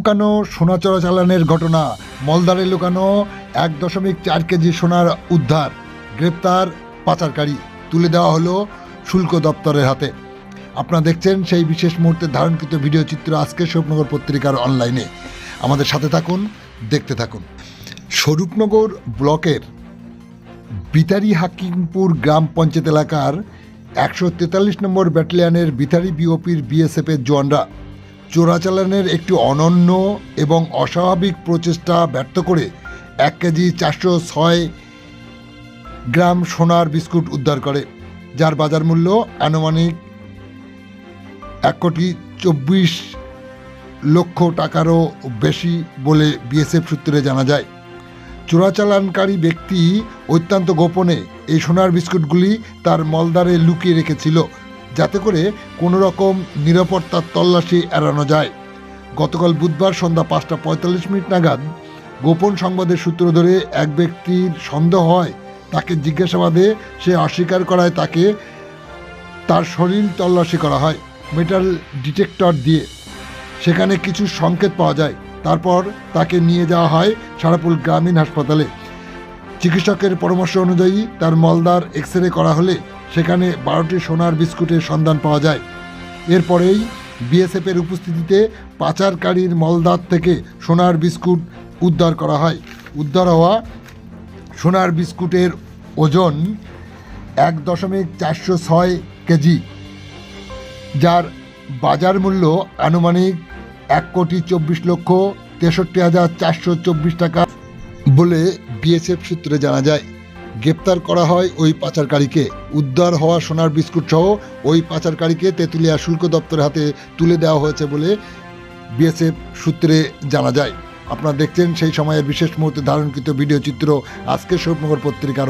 লুকানো সোনা চোরাচালানের ঘটনা। মলদারে লুকানো 1.4 কেজি সোনার উদ্ধার। গ্রেপ্তার পাচারকারী, তুলে দেওয়া হলো শুল্ক দপ্তরের হাতে। আপনারা দেখছেন সেই বিশেষ মুহূর্তের ধারণকৃত ভিডিও চিত্র আজকের স্বরূপনগর পত্রিকার অনলাইনে। আমাদের সাথে থাকুন, দেখতে থাকুন। স্বরূপনগর ব্লকের বিতারি হাকিমপুর গ্রাম পঞ্চায়েত এলাকার 143 নম্বর ব্যাটালিয়নের বিতারি বিওপির বিএসএফের জওয়ানরা চোরাচালানের একটি অনন্য এবং অস্বাভাবিক প্রচেষ্টা ব্যর্থ করে 1 কেজি 406 গ্রাম সোনার বিস্কুট উদ্ধার করে, যার বাজার মূল্য আনুমানিক 1,24 লক্ষ টাকারও বেশি বলে বিএসএফ সূত্রে জানা যায়। চোরাচালানকারী ব্যক্তি অত্যন্ত গোপনে এই সোনার বিস্কুটগুলি তার মলদারে লুকিয়ে রেখেছিল, যাতে করে কোনো রকম নিরাপত্তার তল্লাশি এড়ানো যায়। গতকাল বুধবার সন্ধ্যা 5:45 নাগাদ গোপন সংবাদের সূত্র ধরে এক ব্যক্তির সন্দেহ হয়, তাকে জিজ্ঞাসাবাদে সে অস্বীকার করায় তাকে তার শরীর তল্লাশি করা হয় মেটাল ডিটেক্টর দিয়ে। সেখানে কিছু সংকেত পাওয়া যায়। তারপর তাকে নিয়ে যাওয়া হয় সারাপুল গ্রামীণ হাসপাতালে। চিকিৎসকের পরামর্শ অনুযায়ী তার মলদার এক্স-রে করা হলে সেখানে 12টি সোনার বিস্কুটের সন্ধান পাওয়া যায়। এরপরেই বিএসএফের উপস্থিতিতে পাচারকারীর মলদার থেকে সোনার বিস্কুট উদ্ধার করা হয়। উদ্ধার হওয়া সোনার বিস্কুটের ওজন 1.406 কেজি, যার বাজার মূল্য আনুমানিক 1,24,63,424 টাকা বলে বিএসএফ সূত্রে জানা যায়। গ্রেপ্তার করা হয় ওই পাচারকারীকে। উদ্ধার হওয়া সোনার বিস্কুট সহ ওই পাচারকারীকে তেঁতুলিয়া শুল্ক দপ্তরের হাতে তুলে দেওয়া হয়েছে বলে বিএসএফ সূত্রে জানা যায়। আপনারা দেখছেন সেই সময়ের বিশেষ মুহূর্তে ধারণকৃত ভিডিও চিত্র আজকের স্বরূপনগর পত্রিকার